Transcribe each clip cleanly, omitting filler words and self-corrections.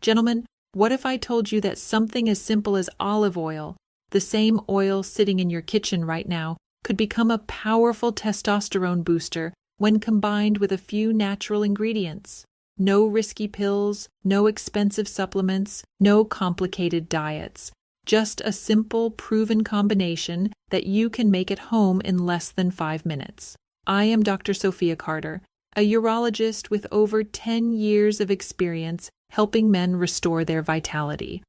Gentlemen, what if I told you that something as simple as olive oil, the same oil sitting in your kitchen right now, could become a powerful testosterone booster when combined with a few natural ingredients? No risky pills, no expensive supplements, no complicated diets. Just a simple, proven combination that you can make at home in less than 5 minutes. I am Dr. Sophia Carter, a urologist with over 10 years of experience helping men restore their vitality.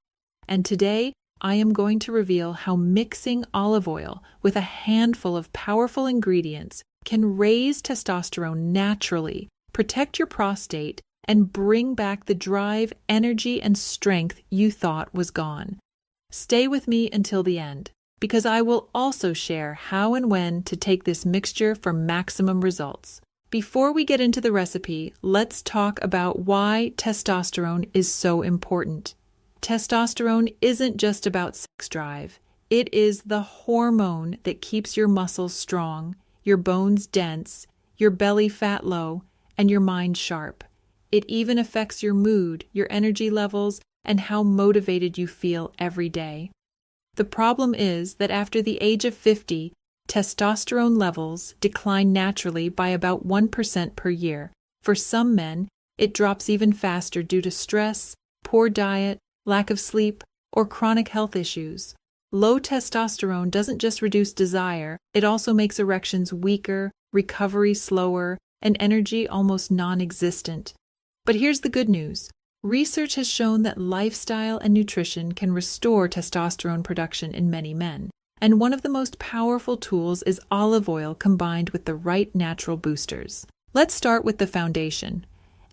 And today, I am going to reveal how mixing olive oil with a handful of powerful ingredients can raise testosterone naturally, protect your prostate, and bring back the drive, energy, and strength you thought was gone. Stay with me until the end, because I will also share how and when to take this mixture for maximum results. Before we get into the recipe, let's talk about why testosterone is so important. Testosterone isn't just about sex drive. It is the hormone that keeps your muscles strong, your bones dense, your belly fat low, and your mind sharp. It even affects your mood, your energy levels, and how motivated you feel every day. The problem is that after the age of 50, testosterone levels decline naturally by about 1% per year. For some men, it drops even faster due to stress, poor diet, lack of sleep, or chronic health issues. Low testosterone doesn't just reduce desire, it also makes erections weaker, recovery slower, and energy almost non-existent. But here's the good news. Research has shown that lifestyle and nutrition can restore testosterone production in many men. And one of the most powerful tools is olive oil combined with the right natural boosters. Let's start with the foundation.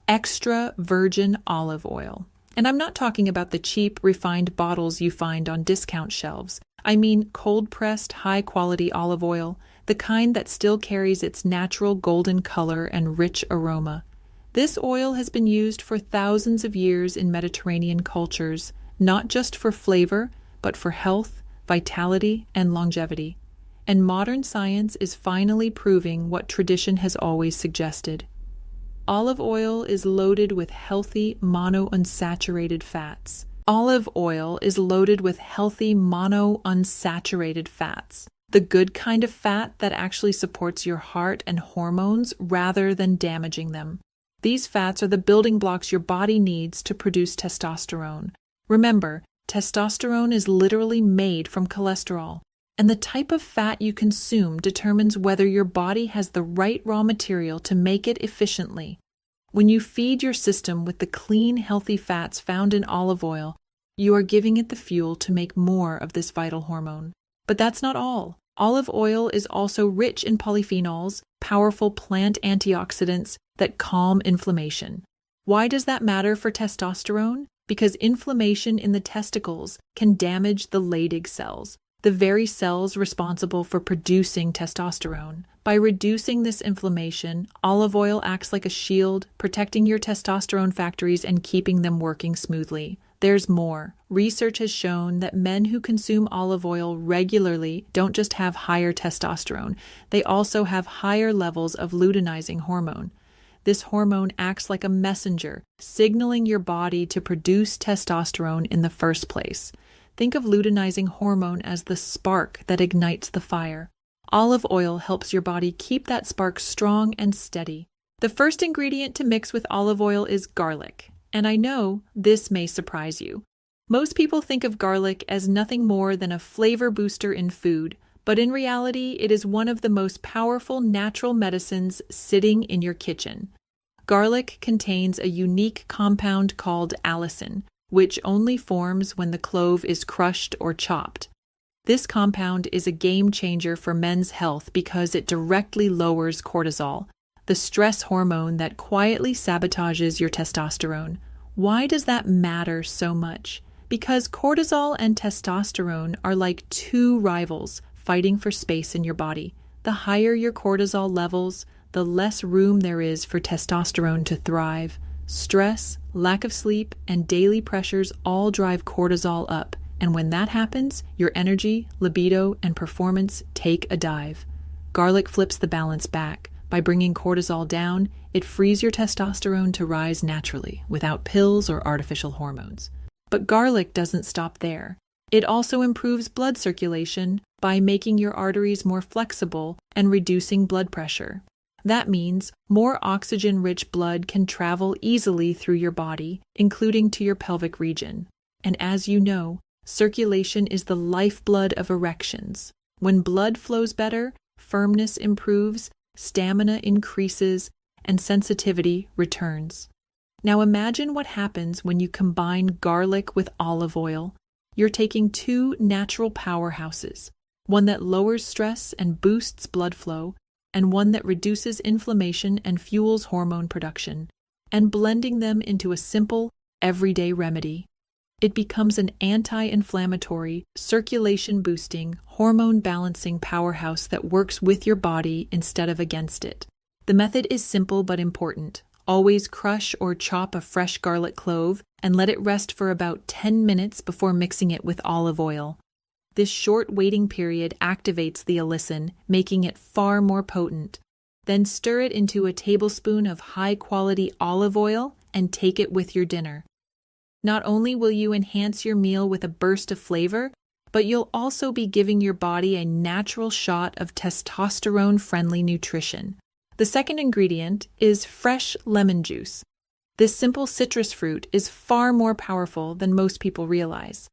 Extra virgin olive oil. And I'm not talking about the cheap, refined bottles you find on discount shelves. I mean cold-pressed, high-quality olive oil, the kind that still carries its natural golden color and rich aroma. This oil has been used for thousands of years in Mediterranean cultures, not just for flavor, but for health, vitality, and longevity. And modern science is finally proving what tradition has always suggested. Olive oil is loaded with healthy monounsaturated fats. Olive oil is loaded with healthy monounsaturated fats, the good kind of fat that actually supports your heart and hormones rather than damaging them. These fats are the building blocks your body needs to produce testosterone. Remember, testosterone is literally made from cholesterol, and the type of fat you consume determines whether your body has the right raw material to make it efficiently. When you feed your system with the clean, healthy fats found in olive oil, you are giving it the fuel to make more of this vital hormone. But that's not all. Olive oil is also rich in polyphenols, powerful plant antioxidants that calm inflammation. Why does that matter for testosterone? Because inflammation in the testicles can damage the Leydig cells, the very cells responsible for producing testosterone. By reducing this inflammation, olive oil acts like a shield, protecting your testosterone factories and keeping them working smoothly. There's more. Research has shown that men who consume olive oil regularly don't just have higher testosterone, they also have higher levels of luteinizing hormone. This hormone acts like a messenger, signaling your body to produce testosterone in the first place. Think of luteinizing hormone as the spark that ignites the fire. Olive oil helps your body keep that spark strong and steady. The first ingredient to mix with olive oil is garlic. And I know this may surprise you. Most people think of garlic as nothing more than a flavor booster in food, but in reality, it is one of the most powerful natural medicines sitting in your kitchen. Garlic contains a unique compound called allicin, which only forms when the clove is crushed or chopped. This compound is a game changer for men's health because it directly lowers cortisol, the stress hormone that quietly sabotages your testosterone. Why does that matter so much? Because cortisol and testosterone are like two rivals fighting for space in your body. The higher your cortisol levels, the less room there is for testosterone to thrive. Stress, lack of sleep, and daily pressures all drive cortisol up, and when that happens, your energy, libido, and performance take a dive. Garlic flips the balance back, By bringing cortisol down, it frees your testosterone to rise naturally, without pills or artificial hormones. But garlic doesn't stop there. It also improves blood circulation by making your arteries more flexible and reducing blood pressure. That means more oxygen-rich blood can travel easily through your body, including to your pelvic region. And as you know, circulation is the lifeblood of erections. When blood flows better, firmness improves, stamina increases, and sensitivity returns. Now imagine what happens when you combine garlic with olive oil. You're taking two natural powerhouses, one that lowers stress and boosts blood flow, and one that reduces inflammation and fuels hormone production, and blending them into a simple, everyday remedy. It becomes an anti-inflammatory, circulation-boosting, hormone-balancing powerhouse that works with your body instead of against it. The method is simple but important. Always crush or chop a fresh garlic clove and let it rest for about 10 minutes before mixing it with olive oil. This short waiting period activates the allicin, making it far more potent. Then stir it into a tablespoon of high-quality olive oil and take it with your dinner. Not only will you enhance your meal with a burst of flavor, but you'll also be giving your body a natural shot of testosterone-friendly nutrition. The second ingredient is fresh lemon juice. This simple citrus fruit is far more powerful than most people realize.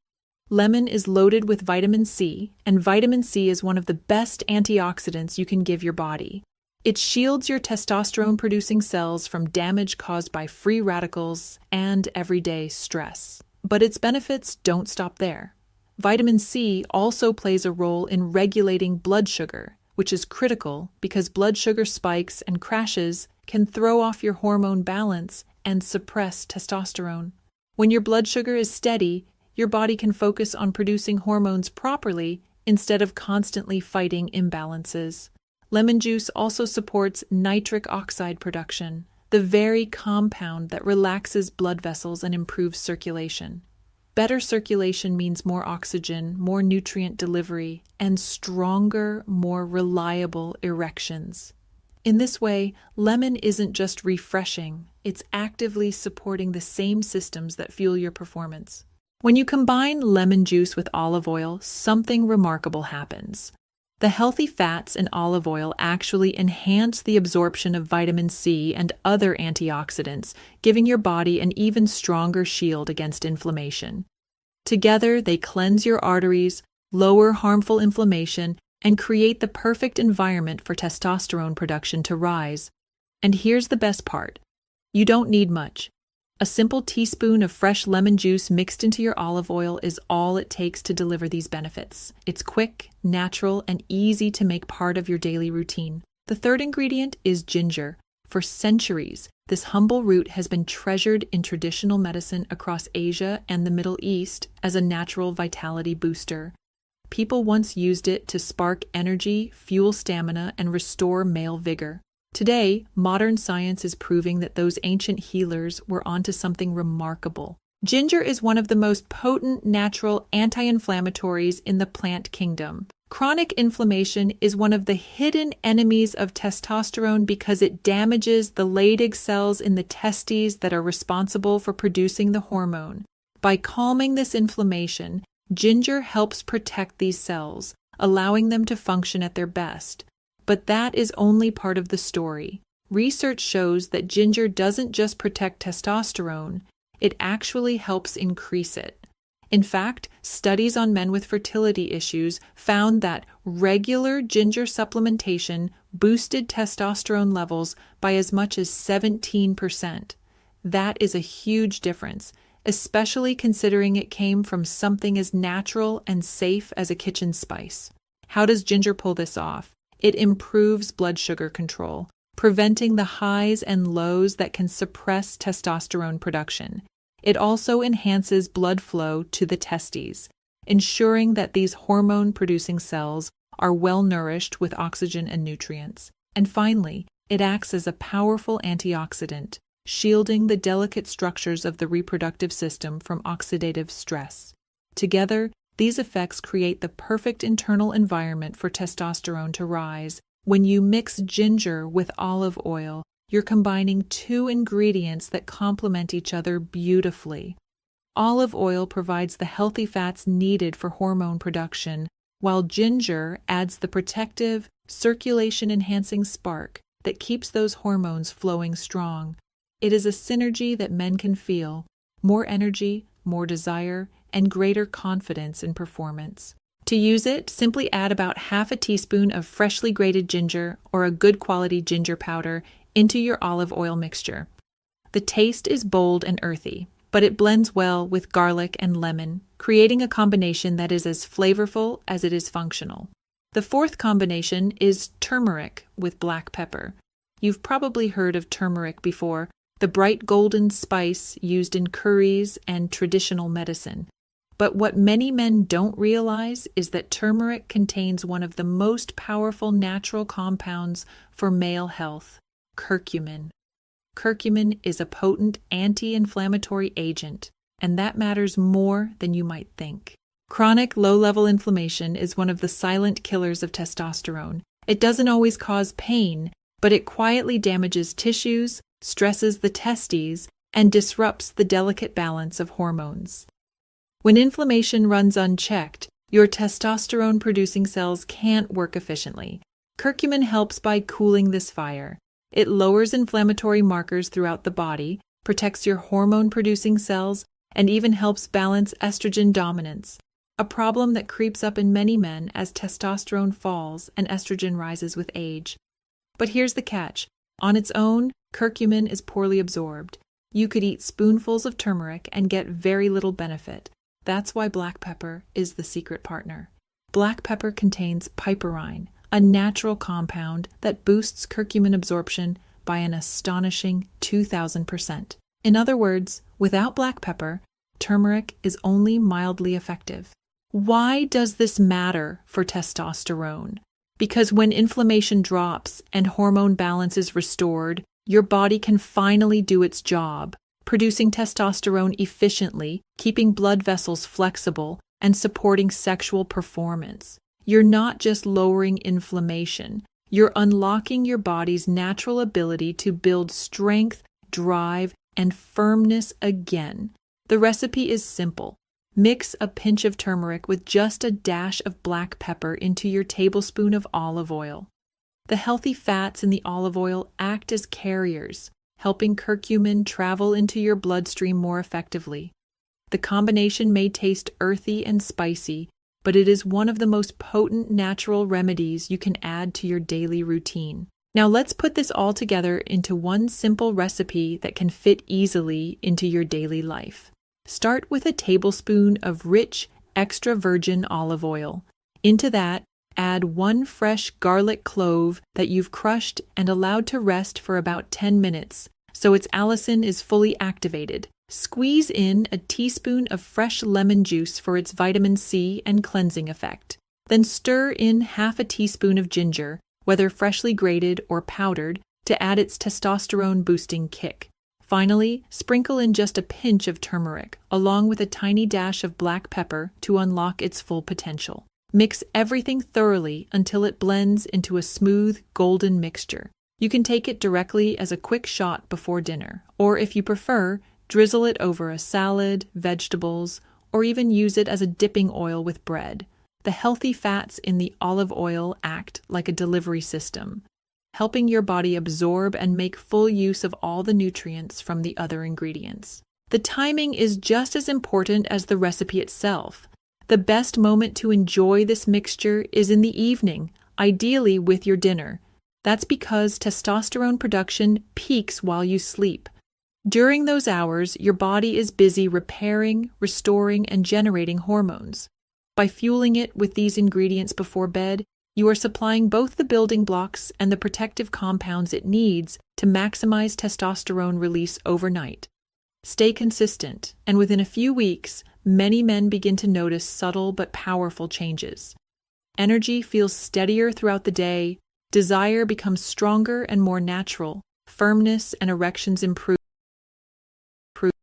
Lemon is loaded with vitamin C, and vitamin C is one of the best antioxidants you can give your body. It shields your testosterone-producing cells from damage caused by free radicals and everyday stress. But its benefits don't stop there. Vitamin C also plays a role in regulating blood sugar, which is critical because blood sugar spikes and crashes can throw off your hormone balance and suppress testosterone. When your blood sugar is steady, your body can focus on producing hormones properly instead of constantly fighting imbalances. Lemon juice also supports nitric oxide production, the very compound that relaxes blood vessels and improves circulation. Better circulation means more oxygen, more nutrient delivery, and stronger, more reliable erections. In this way, lemon isn't just refreshing, it's actively supporting the same systems that fuel your performance. When you combine lemon juice with olive oil, something remarkable happens. The healthy fats in olive oil actually enhance the absorption of vitamin C and other antioxidants, giving your body an even stronger shield against inflammation. Together, they cleanse your arteries, lower harmful inflammation, and create the perfect environment for testosterone production to rise. And here's the best part. You don't need much. A simple teaspoon of fresh lemon juice mixed into your olive oil is all it takes to deliver these benefits. It's quick, natural, and easy to make part of your daily routine. The third ingredient is ginger. For centuries, this humble root has been treasured in traditional medicine across Asia and the Middle East as a natural vitality booster. People once used it to spark energy, fuel stamina, and restore male vigor. Today, modern science is proving that those ancient healers were onto something remarkable. Ginger is one of the most potent natural anti-inflammatories in the plant kingdom. Chronic inflammation is one of the hidden enemies of testosterone because it damages the Leydig cells in the testes that are responsible for producing the hormone. By calming this inflammation, ginger helps protect these cells, allowing them to function at their best. But that is only part of the story. Research shows that ginger doesn't just protect testosterone, it actually helps increase it. In fact, studies on men with fertility issues found that regular ginger supplementation boosted testosterone levels by as much as 17%. That is a huge difference, especially considering it came from something as natural and safe as a kitchen spice. How does ginger pull this off? It improves blood sugar control, preventing the highs and lows that can suppress testosterone production. It also enhances blood flow to the testes, ensuring that these hormone-producing cells are well nourished with oxygen and nutrients. And finally, it acts as a powerful antioxidant, shielding the delicate structures of the reproductive system from oxidative stress. Together, these effects create the perfect internal environment for testosterone to rise, When you mix ginger with olive oil, you're combining two ingredients that complement each other beautifully. Olive oil provides the healthy fats needed for hormone production, while ginger adds the protective, circulation-enhancing spark that keeps those hormones flowing strong. It is a synergy that men can feel: more energy, more desire, and greater confidence in performance. To use it, simply add about half a teaspoon of freshly grated ginger or a good quality ginger powder into your olive oil mixture. The taste is bold and earthy, but it blends well with garlic and lemon, creating a combination that is as flavorful as it is functional. The fourth combination is turmeric with black pepper. You've probably heard of turmeric before, the bright golden spice used in curries and traditional medicine. But what many men don't realize is that turmeric contains one of the most powerful natural compounds for male health: curcumin. Curcumin is a potent anti-inflammatory agent, and that matters more than you might think. Chronic low-level inflammation is one of the silent killers of testosterone. It doesn't always cause pain, but it quietly damages tissues, stresses the testes, and disrupts the delicate balance of hormones. When inflammation runs unchecked, your testosterone-producing cells can't work efficiently. Curcumin helps by cooling this fire. It lowers inflammatory markers throughout the body, protects your hormone-producing cells, and even helps balance estrogen dominance, a problem that creeps up in many men as testosterone falls and estrogen rises with age. But here's the catch. On its own, curcumin is poorly absorbed. You could eat spoonfuls of turmeric and get very little benefit. That's why black pepper is the secret partner. Black pepper contains piperine, a natural compound that boosts curcumin absorption by an astonishing 2,000%. In other words, without black pepper, turmeric is only mildly effective. Why does this matter for testosterone? Because when inflammation drops and hormone balance is restored, your body can finally do its job, producing testosterone efficiently, keeping blood vessels flexible, and supporting sexual performance. You're not just lowering inflammation, you're unlocking your body's natural ability to build strength, drive, and firmness again. The recipe is simple. Mix a pinch of turmeric with just a dash of black pepper into your tablespoon of olive oil. The healthy fats in the olive oil act as carriers, helping curcumin travel into your bloodstream more effectively. The combination may taste earthy and spicy, but it is one of the most potent natural remedies you can add to your daily routine. Now let's put this all together into one simple recipe that can fit easily into your daily life. Start with a tablespoon of rich, extra virgin olive oil. Into that, add 1 fresh garlic clove that you've crushed and allowed to rest for about 10 minutes, so its allicin is fully activated. Squeeze in a teaspoon of fresh lemon juice for its vitamin C and cleansing effect. Then stir in half a teaspoon of ginger, whether freshly grated or powdered, to add its testosterone-boosting kick. Finally, sprinkle in just a pinch of turmeric, along with a tiny dash of black pepper to unlock its full potential. Mix everything thoroughly until it blends into a smooth, golden mixture. You can take it directly as a quick shot before dinner, or if you prefer, drizzle it over a salad, vegetables, or even use it as a dipping oil with bread. The healthy fats in the olive oil act like a delivery system, helping your body absorb and make full use of all the nutrients from the other ingredients. The timing is just as important as the recipe itself. The best moment to enjoy this mixture is in the evening, ideally with your dinner. That's because testosterone production peaks while you sleep. During those hours, your body is busy repairing, restoring, and generating hormones. By fueling it with these ingredients before bed, you are supplying both the building blocks and the protective compounds it needs to maximize testosterone release overnight. Stay consistent, and within a few weeks, many men begin to notice subtle but powerful changes. Energy feels steadier throughout the day, desire becomes stronger and more natural, firmness and erections improve.